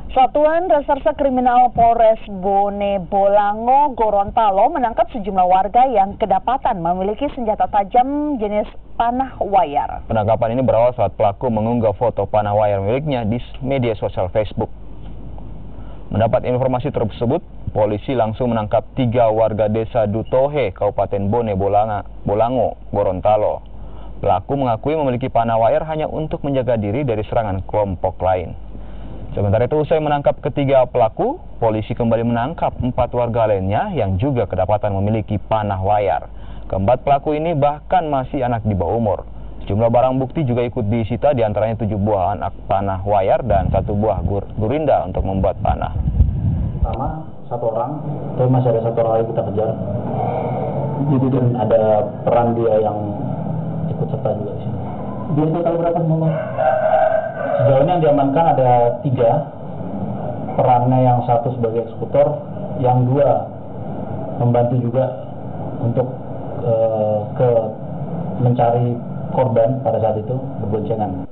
Satuan Reserse Kriminal Polres Bone Bolango, Gorontalo menangkap sejumlah warga yang kedapatan memiliki senjata tajam jenis panah wayar. Penangkapan ini berawal saat pelaku mengunggah foto panah wayar miliknya di media sosial Facebook. Mendapat informasi tersebut, polisi langsung menangkap 3 warga desa Dutohe, Kabupaten Bone Bolango, Gorontalo. Pelaku mengakui memiliki panah wayar hanya untuk menjaga diri dari serangan kelompok lain. Sementara itu, usai menangkap ketiga pelaku, polisi kembali menangkap 4 warga lainnya yang juga kedapatan memiliki panah wayar. Keempat pelaku ini bahkan masih anak di bawah umur. Sejumlah barang bukti juga ikut disita, diantaranya 7 buah anak panah wayar dan 1 buah gurinda untuk membuat panah. Sama 1 orang, tapi masih ada 1 orang lagi kita kejar. Jadi dan ada peran dia yang ikut serta juga di sini. Dia total berapa semua? Sejauh ini yang diamankan ada 3, perannya yang 1 sebagai eksekutor, yang 2 membantu juga untuk mencari korban pada saat itu berboncengan.